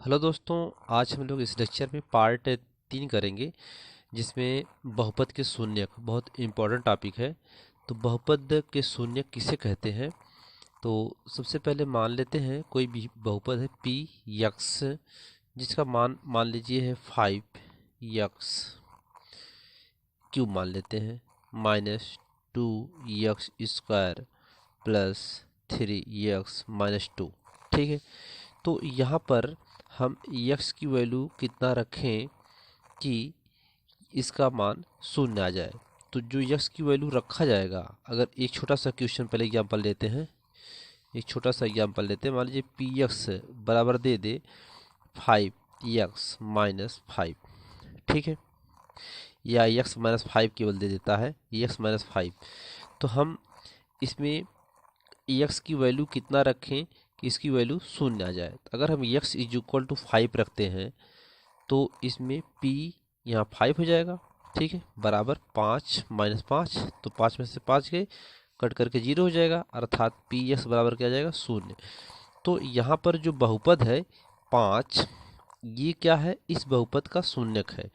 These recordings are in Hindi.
हेलो दोस्तों, आज हम लोग इस लेक्चर में पार्ट 3 करेंगे जिसमें बहुपद के शून्यक बहुत इम्पोर्टेंट टॉपिक है। तो बहुपद के शून्यक किसे कहते हैं? तो सबसे पहले मान लेते हैं कोई भी बहुपद है पी यक्स, जिसका मान मान लीजिए है 5 यक्स क्यूब मान लेते हैं -2 यक्स स्क्वायर प्लस 3 यक्स-2। ठीक है, तो यहाँ पर हम यक्स की वैल्यू कितना रखें कि इसका मान शून्य आ जाए। तो जो यक्स की वैल्यू रखा जाएगा, अगर एक छोटा सा क्वेश्चन पहले एग्जांपल लेते हैं, एक छोटा सा एग्जांपल लेते हैं। मान लीजिए पी यक्स बराबर दे दे 5 यक्स-5। ठीक है, या यक्स-5 केवल दे देता है, यक्स-5। तो हम इसमें यक्स की वैल्यू कितना रखें कि इसकी वैल्यू शून्य आ जाए। अगर हम यक्स इज इक्वल टू 5 रखते हैं तो इसमें p यहाँ 5 हो जाएगा। ठीक है, बराबर 5 - 5, तो 5 में से 5 गए, कट करके 0 हो जाएगा, अर्थात पी यक्स बराबर क्या आ जाएगा, शून्य। तो यहाँ पर जो बहुपद है 5, ये क्या है, इस बहुपद का शून्यक है।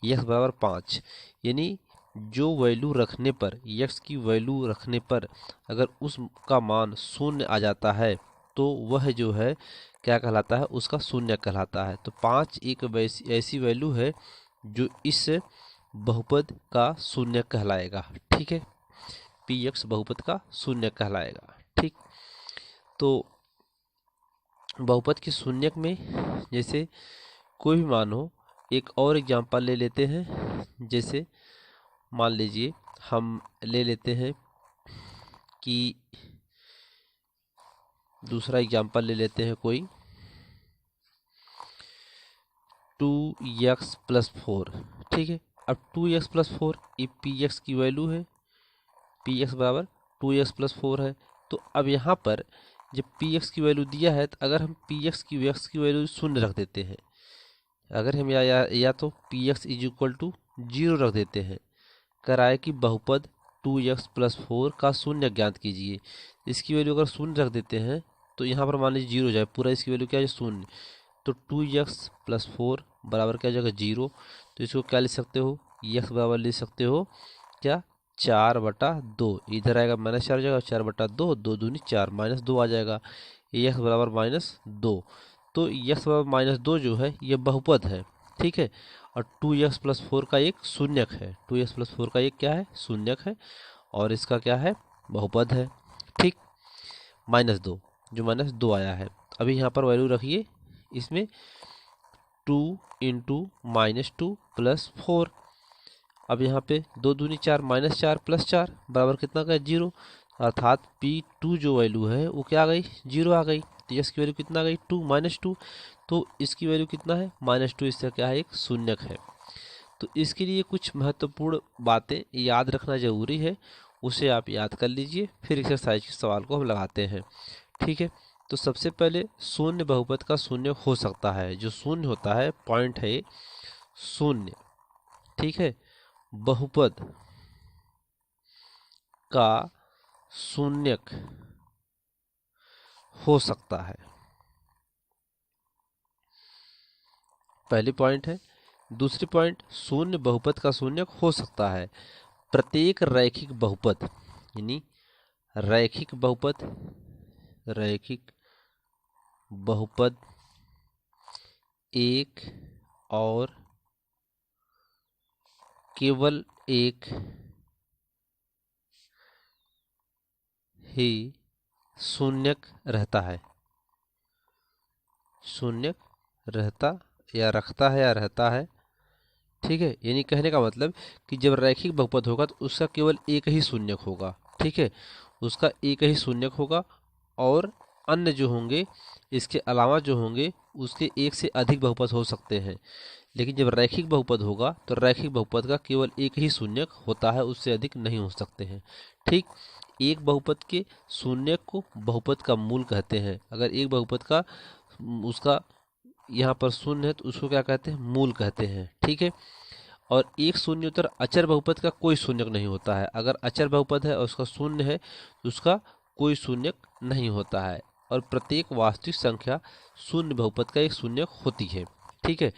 यक्स बराबर 5 यानी जो वैल्यू रखने पर, यक्स की वैल्यू रखने पर अगर उसका मान शून्य आ जाता है तो वह जो है क्या कहलाता है, उसका शून्य कहलाता है। तो 5 एक ऐसी वैल्यू है जो इस बहुपद का शून्य कहलाएगा। ठीक है, पी एक्स बहुपद का शून्य कहलाएगा। ठीक, तो बहुपद के शून्यक में जैसे कोई भी मान हो, एक और एग्जांपल ले लेते हैं। जैसे मान लीजिए हम ले लेते हैं कि दूसरा एग्जांपल ले लेते हैं कोई 2x+4। ठीक है, अब 2x+4 ये पी एक्स की वैल्यू है, पी एक्स बराबर 2x+4 है। तो अब यहाँ पर जब पी एक्स की वैल्यू दिया है, तो अगर हम पी एक्स की वैल्यू शून्य रख देते हैं, अगर हम या तो P X is equal to 0 रख देते हैं, कराए कि बहुपद 2x+4 का शून्य ज्ञात कीजिए। इसकी वैल्यू अगर शून्य रख देते हैं तो यहाँ पर मान लीजिए 0 हो जाए, पूरा इसकी वैल्यू क्या है, शून्य। तो 2x+4 बराबर क्या हो जाएगा, 0। तो इसको क्या लिख सकते हो, x बराबर लिख सकते हो क्या, 4/2। इधर आएगा -4 हो जाएगा, 4/2, 2 दूनी 4, -2 आ जाएगा, x बराबर -2। तो x बराबर -2 जो है ये बहुपद है। ठीक है, और 2x+4 का एक शून्यक है, 2x+4 का एक क्या है, शून्यक है, और इसका क्या है, बहुपद है। ठीक, -2 जो -2 आया है। अभी यहाँ पर वैल्यू रखिए इसमें 2 × -2 + 4। अब यहाँ पे 2 दूनी 4, -4 + 4 बराबर कितना का 0, अर्थात P2 जो वैल्यू है वो क्या आ गई, 0 आ गई। तो यस की वैल्यू कितना आ गई, 2 -2। तो इसकी वैल्यू कितना है, -2। इससे क्या है, एक शून्यक है। तो इसके लिए कुछ महत्वपूर्ण बातें याद रखना जरूरी है, उसे आप याद कर लीजिए, फिर एक्सरसाइज के सवाल को हम लगाते हैं। ठीक है, तो सबसे पहले शून्य बहुपद का शून्य हो सकता है। जो शून्य होता है, पॉइंट है शून्य। ठीक है, बहुपद का शून्यक हो सकता है, पहली पॉइंट है। दूसरी पॉइंट, शून्य बहुपद का शून्यक हो सकता है प्रत्येक रैखिक बहुपद, यानी रैखिक बहुपद, रैखिक बहुपद एक और केवल एक ही शून्यक रहता है, शून्यक रहता या रखता है या रहता है। ठीक है, यानी कहने का मतलब कि जब रैखिक बहुपद होगा तो उसका केवल एक ही शून्यक होगा। ठीक है, उसका एक ही शून्यक होगा, और अन्य जो होंगे, इसके अलावा जो होंगे, उसके एक से अधिक बहुपद हो सकते हैं। लेकिन जब रैखिक बहुपद होगा तो रैखिक बहुपद का केवल एक ही शून्यक होता है, उससे अधिक नहीं हो सकते हैं। ठीक, एक बहुपद के शून्यक को बहुपद का मूल कहते हैं। अगर एक बहुपद का उसका यहाँ पर शून्य है तो उसको क्या कहते हैं, मूल कहते हैं। ठीक है, और एक शून्योत्तर अचर बहुपद का कोई शून्यक नहीं होता है। अगर अचर बहुपद है और उसका शून्य है तो उसका कोई शून्यक नहीं होता है। और प्रत्येक वास्तविक संख्या शून्य बहुपद का एक शून्यक होती है। ठीक है,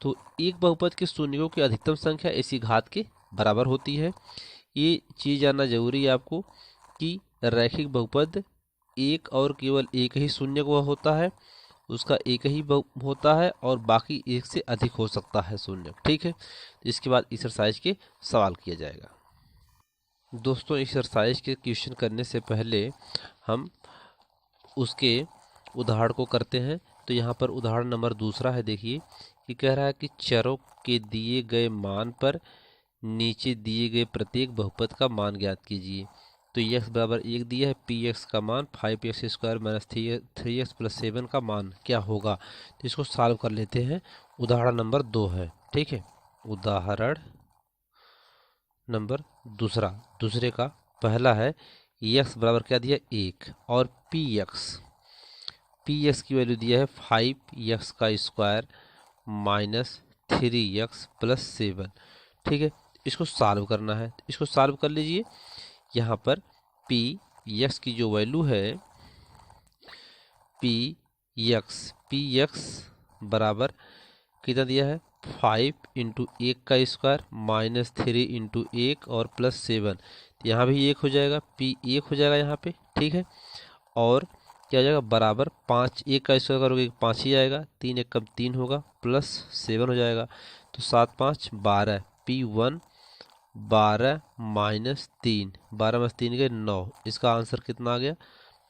तो एक बहुपद के शून्यों की अधिकतम संख्या इसी घात के बराबर होती है। ये चीज़ जानना जरूरी है आपको कि रैखिक बहुपद एक और केवल एक ही शून्य को होता है, उसका एक ही होता है और बाकी एक से अधिक हो सकता है शून्य। ठीक है, तो इसके बाद एक्सरसाइज के सवाल किया जाएगा। दोस्तों, एक्सरसाइज के क्वेश्चन करने से पहले हम उसके उदाहरण को करते हैं। तो यहाँ पर उदाहरण नंबर दूसरा है। देखिए कि कह रहा है कि चरों के दिए गए मान पर नीचे दिए गए प्रत्येक बहुपद का मान ज्ञात कीजिए। तो x बराबर 1 दिया है, px का मान 5x² माइनस 3x प्लस 7 का मान क्या होगा। तो इसको सॉल्व कर लेते हैं। उदाहरण नंबर 2 है। ठीक है, उदाहरण नंबर दूसरे का पहला है x बराबर क्या दिया 1 और px की वैल्यू दिया है 5x का स्क्वायर माइनस 3x प्लस 7। ठीक है, इसको सॉल्व करना है। इसको सॉल्व कर लीजिए। यहाँ पर px की जो वैल्यू है px बराबर कितना दिया है 5 इंटू 1 का स्क्वायर माइनस 3 इंटू 1 और प्लस 7। यहाँ भी 1 हो जाएगा, p 1 हो जाएगा यहाँ पे। ठीक है, और क्या हो जाएगा बराबर 5 1 का स्क्वायर करोगे 5 ही आएगा, 3 1 कम 3 होगा प्लस 7 हो जाएगा। तो 7 5 12, p1 12 माइनस 3, 12 माइनस 3 गए 9। इसका आंसर कितना आ गया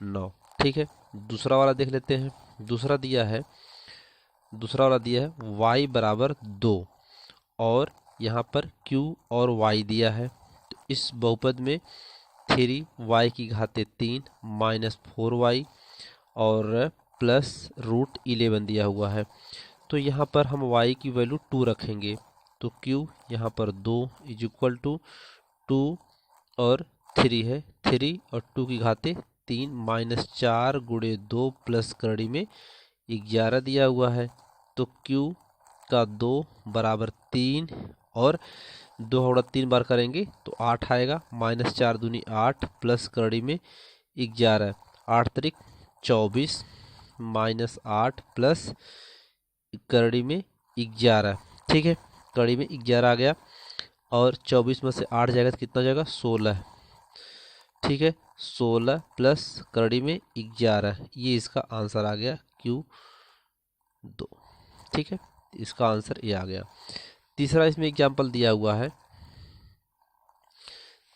9। ठीक है, दूसरा वाला देख लेते हैं। दूसरा वाला दिया है y बराबर 2 और यहाँ पर q और y दिया है। तो इस बहुपद में 3y की घाते 3 माइनस 4y और प्लस √11 दिया हुआ है। तो यहाँ पर हम y की वैल्यू 2 रखेंगे। तो q यहाँ पर 2 इज इक्वल टू 2 और 3 है, 3 और 2 की घाते 3 माइनस 4 गुणे 2 प्लस कड़ी में 11 दिया हुआ है। तो q का 2 बराबर 3 और 2 और 3 बार करेंगे तो 8 आएगा, माइनस 4 दूनी 8 प्लस कड़ी में 11, 8 तरीक 24 माइनस 8 प्लस कड़ी में 11। ठीक है, कड़ी में 11 आ गया और 24 में से 8 जाएगा तो कितना जाएगा 16। ठीक है, 16 प्लस कड़ी में 11, ये इसका आंसर आ गया Q2। ठीक है, इसका आंसर ये आ गया। तीसरा इसमें एग्जाम्पल दिया हुआ है।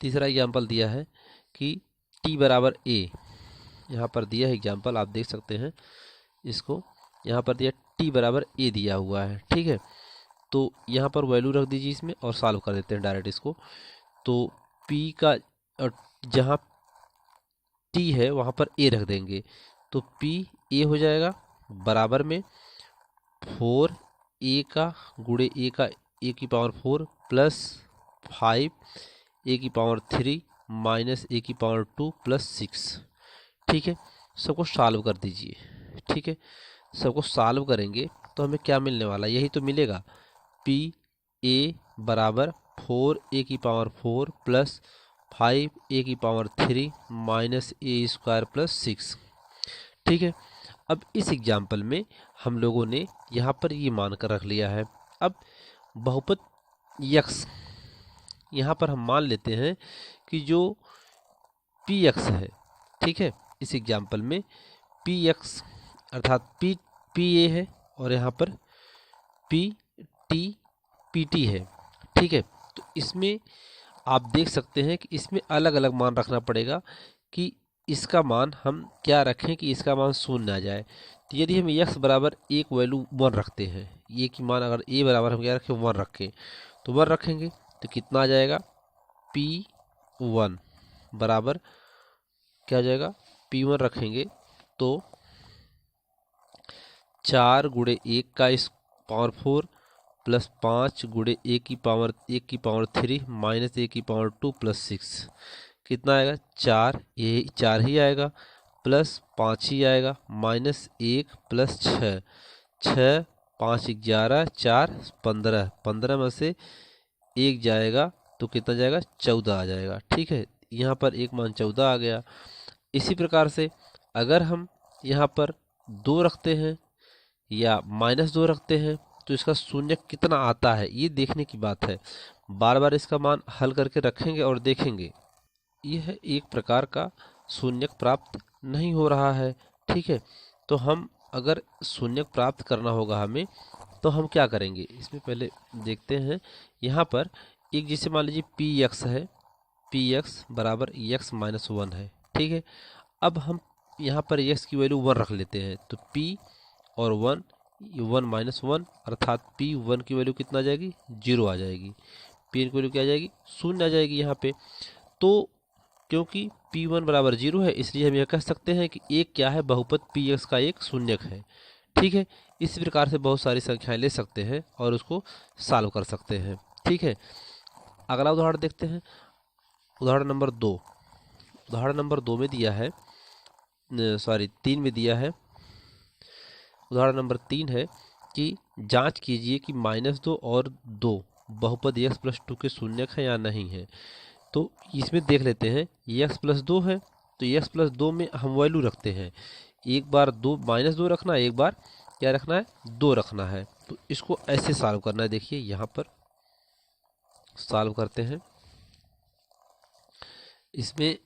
तीसरा एग्जाम्पल दिया है कि t बराबर a, यहाँ पर दिया है एग्जाम्पल, आप देख सकते हैं इसको। यहाँ पर दिया t बराबर a दिया हुआ है। ठीक है, तो यहाँ पर वैल्यू रख दीजिए इसमें और सॉल्व कर देते हैं डायरेक्ट इसको। तो p का जहाँ t है वहाँ पर a रख देंगे तो p a हो जाएगा बराबर में 4a का गुणे a का a की पावर 4 प्लस 5 a की पावर 3 माइनस a की पावर 2 प्लस 6। ठीक है, सबको सॉल्व कर दीजिए। ठीक है, सबको सॉल्व करेंगे तो हमें क्या मिलने वाला है, यही तो मिलेगा। p a बराबर 4a की पावर 4 प्लस 5a की power 3 minus a square plus 6। ठीक है, अब इस एग्जाम्पल में हम लोगों ने यहाँ पर ये मान कर रख लिया है। अब बहुपद x यहाँ पर हम मान लेते हैं कि जो px है, ठीक है, इस एग्जाम्पल में px अर्थात pa है और यहाँ पर pt है। ठीक है, तो इसमें आप देख सकते हैं कि इसमें अलग अलग मान रखना पड़ेगा कि इसका मान हम क्या रखें कि इसका मान शून्य आ जाए। तो यदि हम x बराबर एक वैल्यू 1 रखते हैं, ये की मान अगर a बराबर हम क्या रखें 1 रखें, तो 1 रखेंगे तो कितना आ जाएगा p1 बराबर क्या हो जाएगा, p1 रखेंगे तो 4 गुणे 1 का पावर 4 प्लस 5 गुणे 1 की पावर 3 माइनस 1 की पावर 2 प्लस 6 कितना आएगा 4, ये 4 ही आएगा प्लस 5 ही आएगा माइनस 1 प्लस 6, 6 5 11 4 15, 15 में से 1 जाएगा तो कितना जाएगा 14 आ जाएगा। ठीक है, यहाँ पर एक मान 14 आ गया। इसी प्रकार से अगर हम यहाँ पर 2 रखते हैं या -2 रखते हैं तो इसका शून्य कितना आता है ये देखने की बात है। बार बार इसका मान हल करके रखेंगे और देखेंगे। यह एक प्रकार का शून्य प्राप्त नहीं हो रहा है। ठीक है, तो हम अगर शून्य प्राप्त करना होगा हमें, तो हम क्या करेंगे इसमें पहले देखते हैं। यहाँ पर एक जैसे मान लीजिए पी एक्स है, पी एक्स बराबर एक्स माइनस 1 है। ठीक है, अब हम यहाँ पर एक्स की वैल्यू 1 रख लेते हैं, तो पी और 1 1 - 1 अर्थात पी 1 की वैल्यू कितना आ जाएगी 0 आ जाएगी, पी की वैल्यू क्या आ जाएगी 0 आ जाएगी यहाँ पे। तो क्योंकि P1 बराबर 0 है इसलिए हम यह कह सकते हैं कि एक क्या है बहुपद Px का एक शून्यक है। ठीक है, इस प्रकार से बहुत सारी संख्याएं ले सकते हैं और उसको सॉल्व कर सकते हैं। ठीक है, अगला उदाहरण देखते हैं। उदाहरण नंबर 2, उदाहरण नंबर 2 में दिया है, सॉरी 3 में दिया है। उदाहरण नंबर 3 है कि जांच कीजिए कि -2 और 2 बहुपद x + 2 के शून्यक है या नहीं है। तो इसमें देख लेते हैं, x + 2 है तो x + 2 में हम वैल्यू रखते हैं। एक बार -2 रखना है, एक बार क्या रखना है 2 रखना है। तो इसको ऐसे सॉल्व करना है। देखिए यहाँ पर सॉल्व करते हैं। इसमें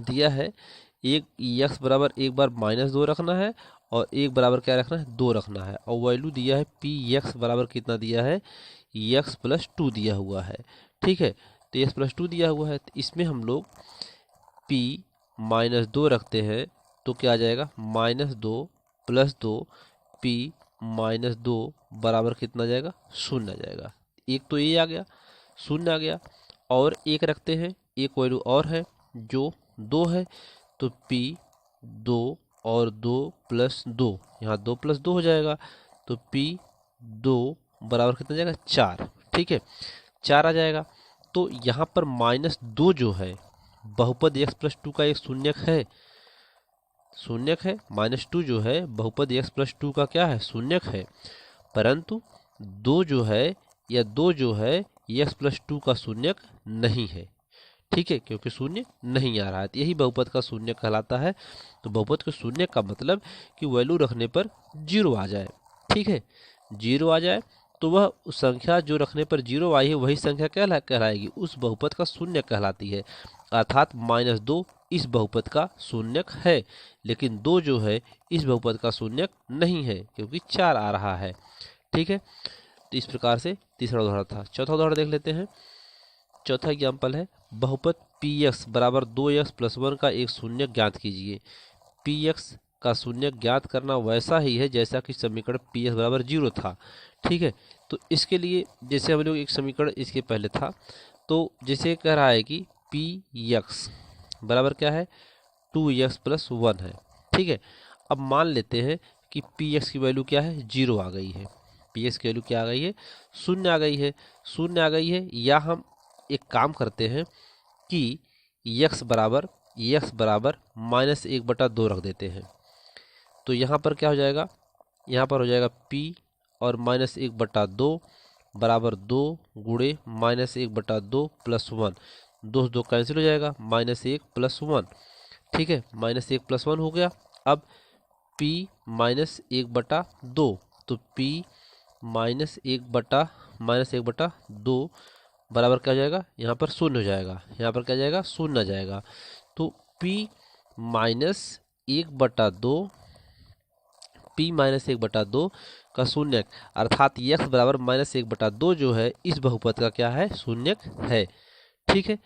दिया है एक x बराबर एक बार -2 रखना है और एक बराबर क्या रखना है 2 रखना है, और वैल्यू दिया है px बराबर कितना दिया है x + 2 दिया हुआ है। ठीक है, तो x + 2 दिया हुआ है, तो इसमें हम लोग p -2 रखते हैं तो क्या आ जाएगा -2 + 2 p -2 बराबर कितना आ जाएगा 0 आ जाएगा। एक तो ये आ गया 0 आ गया, और एक रखते हैं, एक वैल्यू और है जो 2 है, तो p 2 और 2 + 2, यहाँ 2 + 2 हो जाएगा, तो p 2 बराबर कितना जाएगा 4। ठीक है, 4 आ जाएगा। तो यहाँ पर -2 जो है बहुपद x + 2 का एक शून्यक है, शून्यक है। -2 जो है बहुपद x + 2 का क्या है शून्यक है, परंतु 2 जो है या 2 जो है x + 2 का शून्यक नहीं है। ठीक है, क्योंकि शून्य नहीं आ रहा है, तो यही बहुपद का शून्य कहलाता है। तो बहुपद के शून्य का मतलब कि वैल्यू रखने पर 0 आ जाए। ठीक है, 0 आ जाए तो वह संख्या जो रखने पर 0 आई है वही संख्या कहलाएगी, उस बहुपद का शून्य कहलाती है। अर्थात -2 इस बहुपद का शून्यक है, लेकिन 2 जो है इस बहुपद का शून्यक नहीं है क्योंकि 4 आ रहा है। ठीक है, तो इस प्रकार से तीसरा उदाहरण था। चौथा उदाहरण देख लेते हैं। चौथा एग्जाम्पल है, बहुपद px बराबर 2x + 1 का एक शून्य ज्ञात कीजिए। px का शून्य ज्ञात करना वैसा ही है जैसा कि समीकरण px बराबर 0 था। ठीक है, तो इसके लिए जैसे हम लोग एक समीकरण इसके पहले था, तो जैसे कह रहा है कि px बराबर क्या है 2x + 1 है। ठीक है, अब मान लेते हैं कि px की वैल्यू क्या है 0 आ गई है, px की वैल्यू क्या आ गई है 0 आ गई है, 0 आ गई है। या हम एक काम करते हैं कि x बराबर -1/2 रख देते हैं, तो यहाँ पर क्या हो जाएगा, यहाँ पर हो जाएगा p और -1/2 बराबर 2 गुणे -1/2 + 1, 2 2 कैंसिल हो जाएगा, -1 + 1। ठीक है, -1 + 1 हो गया। अब p -1/2, तो p -1/2 बराबर क्या हो जाएगा, यहाँ पर 0 हो जाएगा, यहाँ पर क्या जाएगा 0 आ जाएगा। तो p -1/2 का शून्यक अर्थात x बराबर -1/2 जो है इस बहुपद का क्या है शून्यक है। ठीक है,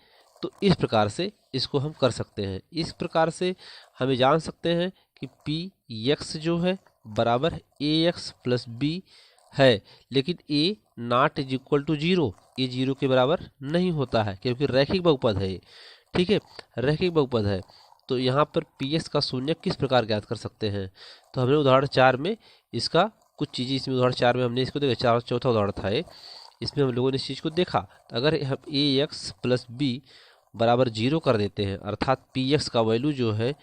तो इस प्रकार से इसको हम कर सकते हैं। इस प्रकार से हमें जान सकते हैं कि px जो है बराबर ax + b है, लेकिन a ≠ 0, ये 0 के बराबर नहीं होता है क्योंकि रैखिक बहुपद है ये। ठीक है, रैखिक बहुपद है। तो यहाँ पर px का शून्य किस प्रकार ज्ञात कर सकते हैं, तो हमने उदाहरण 4 में इसका कुछ चीज़ें, इसमें उदाहरण 4 में हमने इसको देखा, चौथा उदाहरण था ये, इसमें हम लोगों ने इस चीज़ को देखा। तो अगर हम ax + b बराबर 0 कर देते हैं अर्थात px का वैल्यू जो है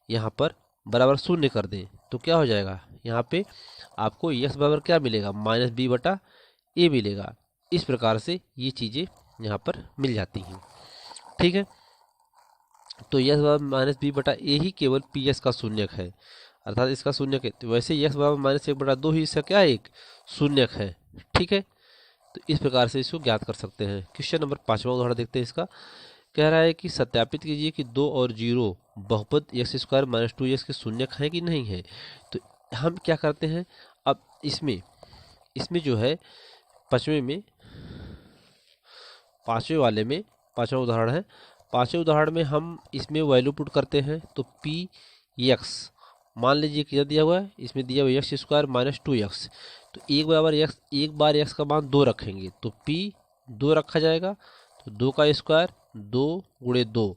यहाँ पर बराबर 0 कर दें, तो क्या हो जाएगा, यहाँ पे आपको x बराबर क्या मिलेगा -b/a मिलेगा। इस प्रकार से ये चीज़ें यहाँ पर मिल जाती हैं। ठीक है, तो x बराबर -b/a ही केवल px का शून्यक है। अर्थात इसका शून्यक है। तो वैसे x बराबर -1/2 ही इसका क्या है, एक शून्यक है। ठीक है, तो इस प्रकार से इसको ज्ञात कर सकते हैं। क्वेश्चन नंबर 5वां उदाहरण देखते हैं। इसका कह रहा है कि सत्यापित कीजिए कि 2 और 0 बहुपद x² - 2x के शून्यक है कि नहीं है। तो हम क्या करते हैं, अब इसमें जो है पांचवें उदाहरण है। पांचवें उदाहरण में हम इसमें वैल्यू पुट करते हैं। तो पी एक्स मान लीजिए कितना दिया हुआ है, इसमें दिया हुआ x² - 2x। तो एक बार x का मान 2 रखेंगे तो p 2 रखा जाएगा। तो 2 का स्क्वायर 2 × 2,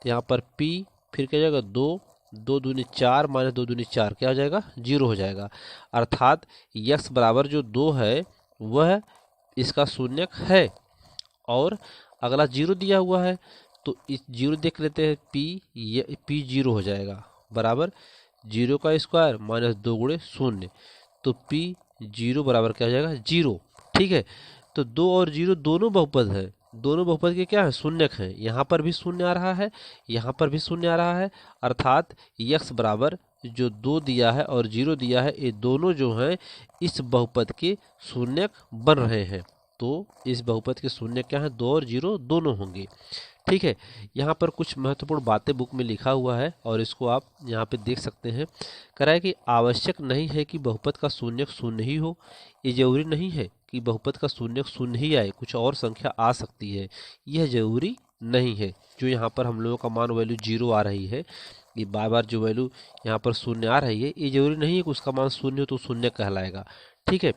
तो यहाँ पर p फिर क्या जाएगा 2, 2 दूनी 4 - 2 दूनी 4 क्या हो जाएगा, 0 हो जाएगा। अर्थात x बराबर जो 2 है वह इसका शून्यक है। और अगला 0 दिया हुआ है तो इस 0 देख लेते हैं, p 0 हो जाएगा बराबर 0 का स्क्वायर -2 × 0। तो p 0 बराबर क्या हो जाएगा, 0। ठीक है, तो 2 और 0 दोनों बहुपद है, दोनों बहुपद के क्या है, शून्यक हैं। यहाँ पर भी शून्य आ रहा है, यहाँ पर भी शून्य आ रहा है। अर्थात x बराबर जो 2 दिया है और 0 दिया है, ये दोनों जो हैं इस बहुपद के शून्यक बन रहे हैं। तो इस बहुपद के शून्य क्या है, 2 और 0 दोनों होंगे। ठीक है, यहाँ पर कुछ महत्वपूर्ण बातें बुक में लिखा हुआ है और इसको आप यहाँ पे देख सकते हैं। कह रहा है कि आवश्यक नहीं है कि बहुपद का शून्यक शून्य ही हो। ये जरूरी नहीं है कि बहुपद का शून्यक शून्य ही आए, कुछ और संख्या आ सकती है, यह जरूरी नहीं है। जो यहाँ पर हम लोगों का मान वैल्यू 0 आ रही है, ये बार बार जो वैल्यू यहाँ पर शून्य आ रही है, ये जरूरी नहीं है कि उसका मान शून्य हो तो शून्य कहलाएगा। ठीक है,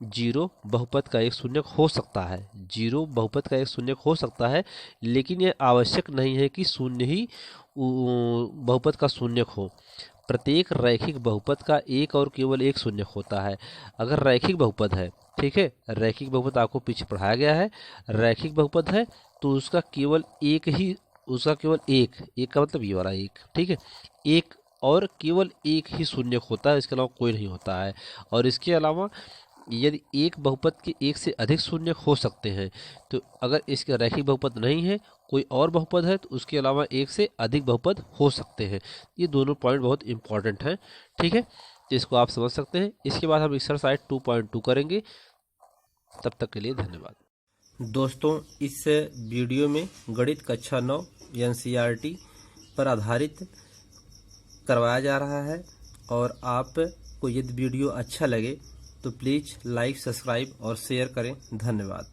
0 बहुपद का एक शून्यक हो सकता है, 0 बहुपद का एक शून्यक हो सकता है, लेकिन यह आवश्यक नहीं है कि शून्य ही बहुपद का शून्यक हो। प्रत्येक रैखिक बहुपद का एक और केवल एक शून्यक होता है। अगर रैखिक बहुपद है, ठीक है, रैखिक बहुपद आपको पीछे पढ़ाया गया है, रैखिक बहुपद है तो उसका केवल एक का मतलब ये वाला एक, ठीक है, एक और केवल एक ही शून्यक होता है, इसके अलावा कोई नहीं होता है। और इसके अलावा यदि एक बहुपद के एक से अधिक शून्यक हो सकते हैं, तो अगर इसका रैखिक बहुपद नहीं है, कोई और बहुपद है, तो उसके अलावा एक से अधिक बहुपद हो सकते हैं। ये दोनों पॉइंट बहुत इंपॉर्टेंट हैं। ठीक है, तो इसको आप समझ सकते हैं। इसके बाद हम एक्सरसाइज 2.2 करेंगे। तब तक के लिए धन्यवाद। दोस्तों, इस वीडियो में गणित कक्षा 9 NCERT पर आधारित करवाया जा रहा है। और आपको यदि वीडियो अच्छा लगे तो प्लीज़ लाइक, सब्सक्राइब और शेयर करें। धन्यवाद।